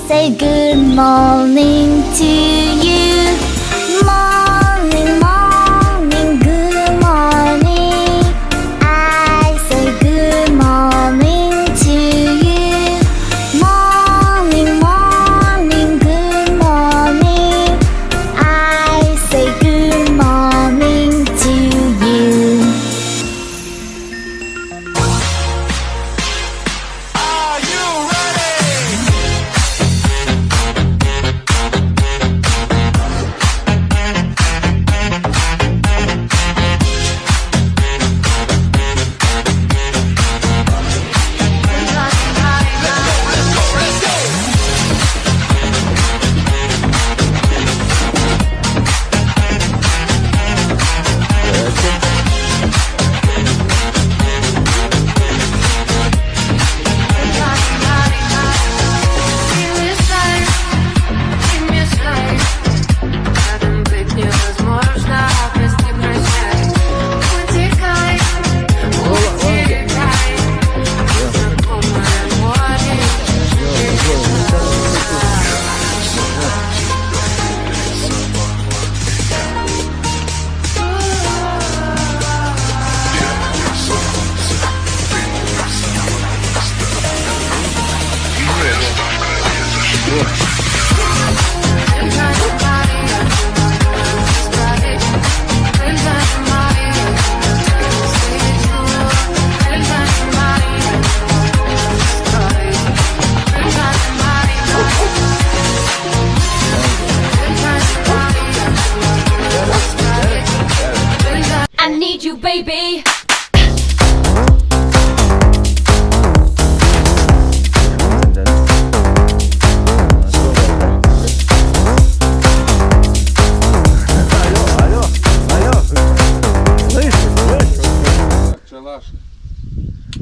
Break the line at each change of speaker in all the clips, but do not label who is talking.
say good morning to you. Morning, morning, good morning. I say good morning to you. Morning, morning, good morning. I say good morning to you.
Are you ready?
I need you, baby.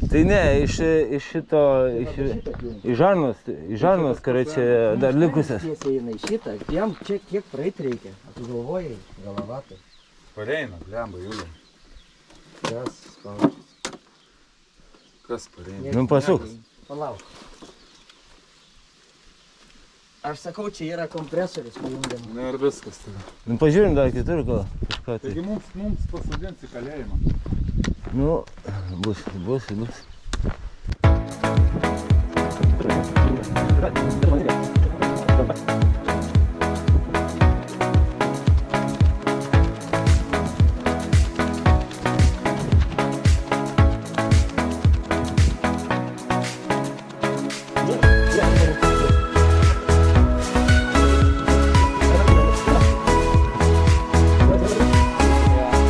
Tai ne, iš šito, iš žarnos, короче, dar likusias.
Tiesiai eina į šitą, jam čia kiek praeit reikia, tu galvojai, galavatai.
Pareina, blemba, Juliau.
Kas spaudžiasi.
Kas pareina?
Nu, pasuk.
Palauk. Aš sakau, čia yra kompresorius pajungiamas.
Na ir viskas tada.
Nu, pažiūrim dar kitur gal kažką tai.
Taigi mums pasodins į kalėjimą.
Nu, bus.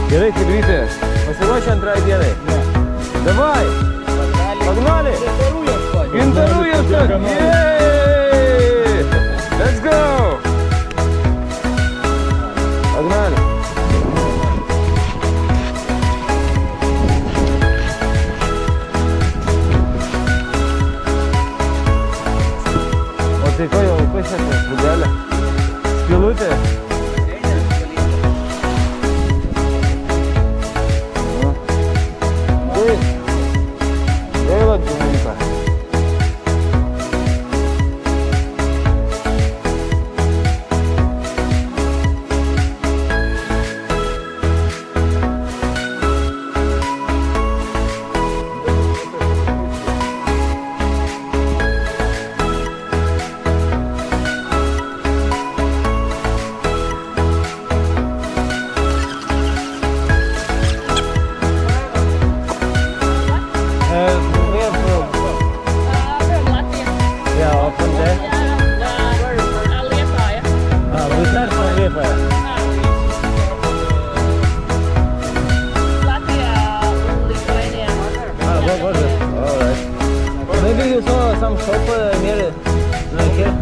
Gerai, Chebrytė, pasiruošę antrai dienai? Ne. Davai! Pagaliai! Gintarų ieškot! Yeeey! Let's go! Pagaliai! O tai ko jau, kas čia tai? Žuvelė? Skylutė? Maybe you saw some shop near like here.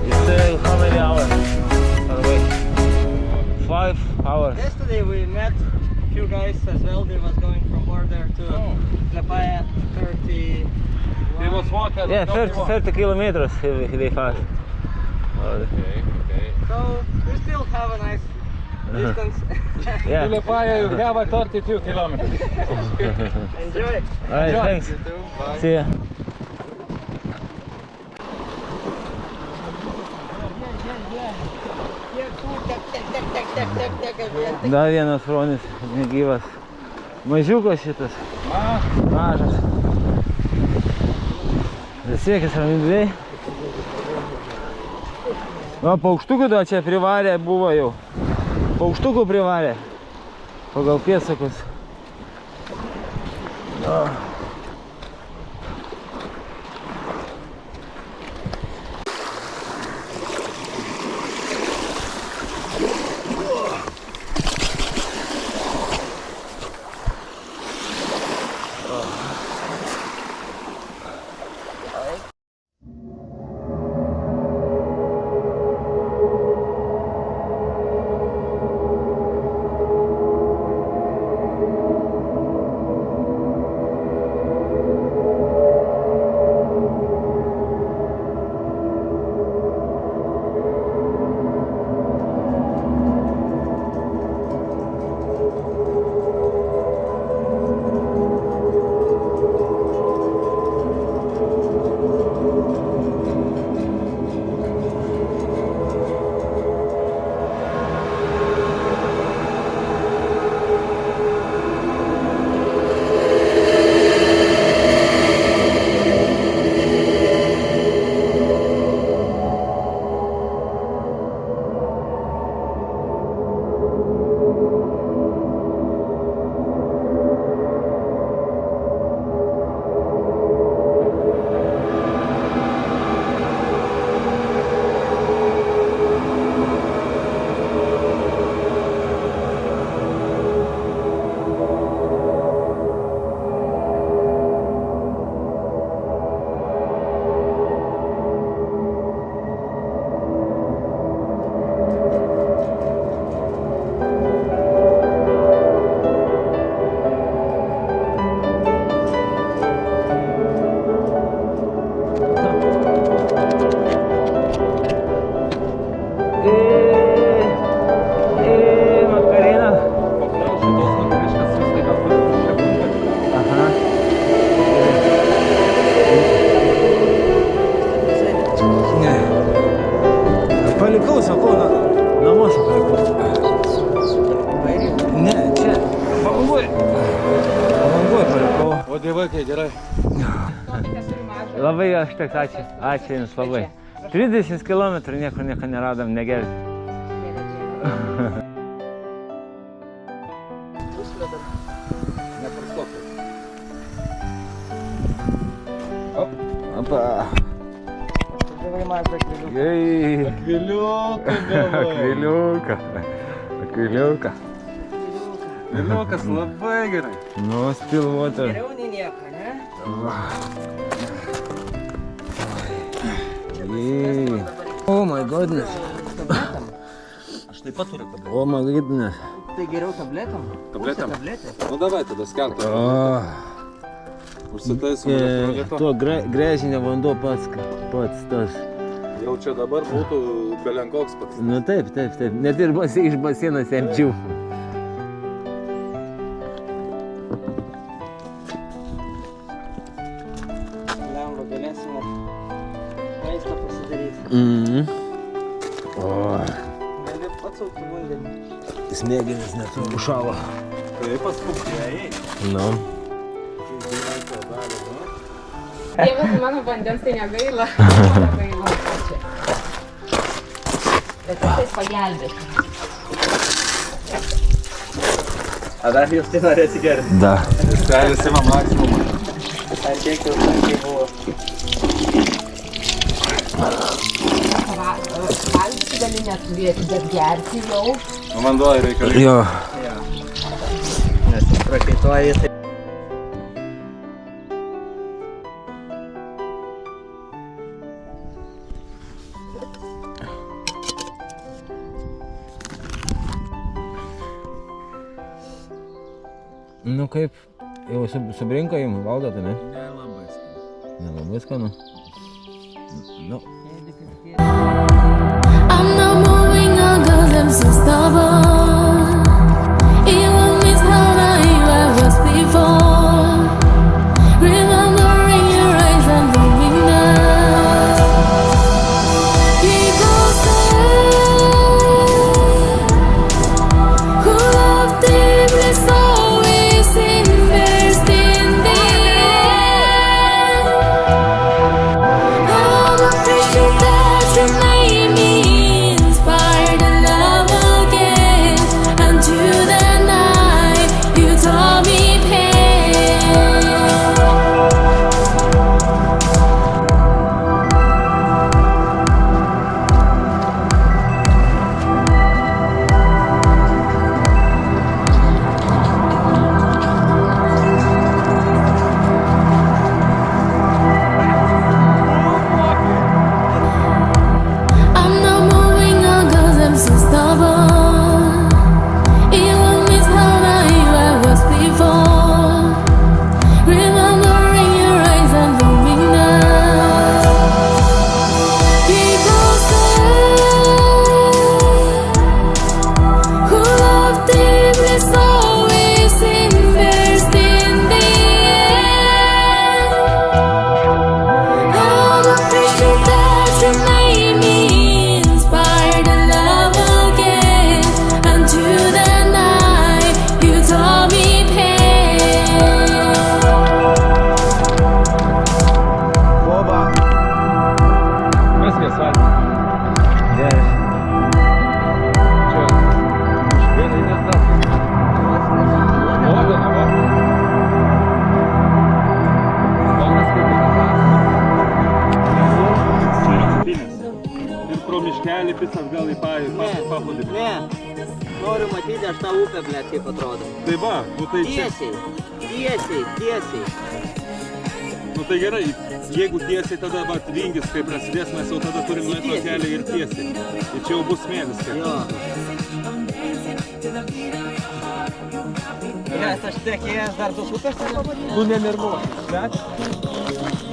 It's how many hours away? 5 hours.
Yesterday we met a few guys as well. They was going from border to Liepāja, 30.
They was walking.
Yeah, 30 kilometers they have.
Okay.
So we still have a nice distance.
To
Yeah.
Liepaja you have a 32 kilometers.
Enjoy.
Alright, thanks.
Bye.
See ya. Dar vienas ruonis negyvas. Mažiukas šitas. Mažas. Siekis ramindviai. Va, paukštukų da čia privarė buvo jau. Paukštukų privarė. Pagal pėdsakus. Palikau, sakau, namuose palikau. Ne, čia. Palangoj. Palangoj palikau.
O dievai, kai gerai.
Labai aš tik ačiū. Ačiū Jums labai. 30 km nieko neradom, negerti. Opa. Jei.
Akviliuką gavai.
Akviliuką. Akviliuką.
Akviliukas labai gerai.
Nu, still water.
Geriau nei nieko, ne?
Jei. Oh my goodness.
Aš taip pat turiu tabletę.
Oh my goodness.
Tai geriau tabletam?
Tabletėm?
Tabletė?
Nu davai, tada skelk.
Oh.
Užsitaisom elektrolito.
Tuo gręžinio vanduo pats tas.
Jau čia dabar būtų belenkoks pats.
Nu taip. Net ir iš basėno semčiau.
Lemba, galėsime maistą pasidaryti. Gali atsaukti vandenį.
Smegenis net užšalo.
Kaip paskubėjai?
Nu.
Dievas, mano vandens tai negaila. Negaila. Bet tai pagelbėti.
A dar jūs tai norėsi gerti?
Da.
Stelis ima maksimumą.
Ar kiek jau sankiai buvo?
Valgyti gali neturėti, bet gerti jau.
Nu vanduo reikia.
Jo.
Nes jis prakaituoja tai.
Nu kaip, jau subrinko jums, valdote, ne?
Nelabai skanu.
Nelabai skanu. Nu.
I'm not moving on 'cause I'm so stubborn.
taught me pain. I'm not moving on 'cause I'm so stubborn. It won't miss how naive I was before. Remembering your eyes and moving now. People say who love deeply so is invest in the end. I'm appreciate that you made me inspire the love again. Until the night you taught me pain.
Oba!
Viskas, va.
Geras.
Čia. Vienai nesat. Modena, va. Donas kaip ir ir pro miškelį pis atgal į paplūdimį.
Ne, noriu matyti aš tą upę, blėt, kaip atrodo.
Tai va, nu tai čia.
Tiesiai.
Nu tai gerai, jeigu tiesiai, tada va vingis, kai prasidės, mes jau tada turim nueiti nuo kelio ir tiesiai. Ir čia jau bus smėlis. Kaip.
Jo. Nes aš tiek ėjęs dar 2 upės, tai
Nu nenervuok, bet.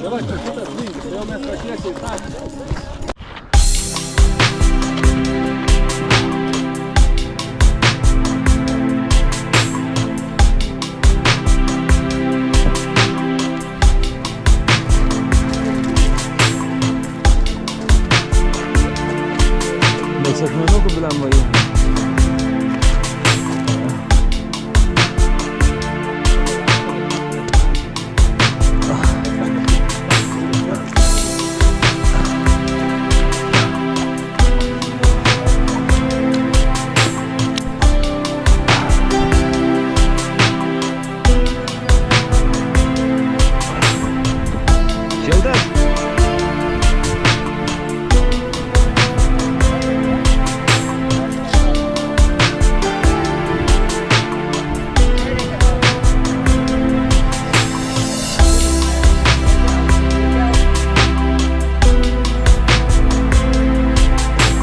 Dabar čia šitas vingis, jau mes patiesiai sakėme.
Без акменуку біля мої. Šiltas?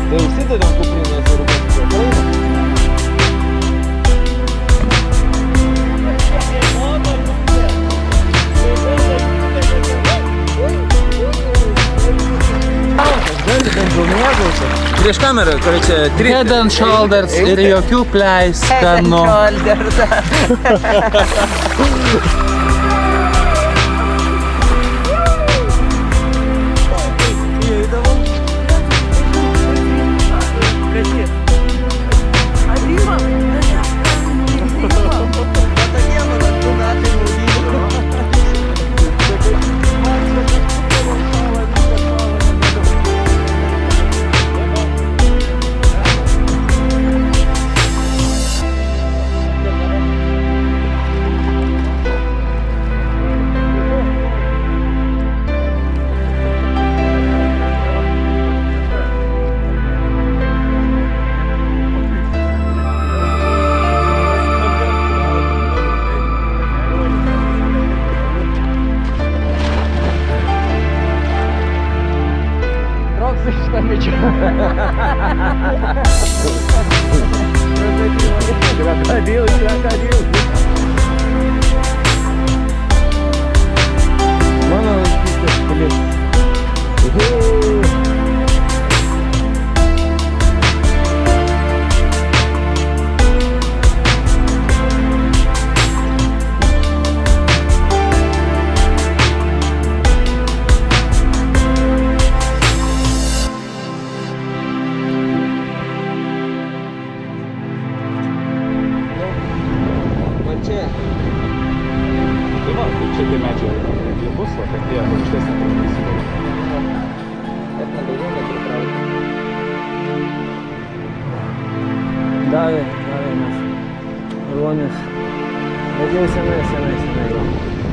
Tai užsidedam kuprinės ir praeina. Prieš kamerą, короче,
Head and shoulders ir jokių pleiskanų.
Крокодил, крокодил. Вон он спустя, блин.
Šitie medžiai jie bus, va, kad jie aukštesnė prisidarė.
Davė, davė mes ruonis. Bet jau senai jau.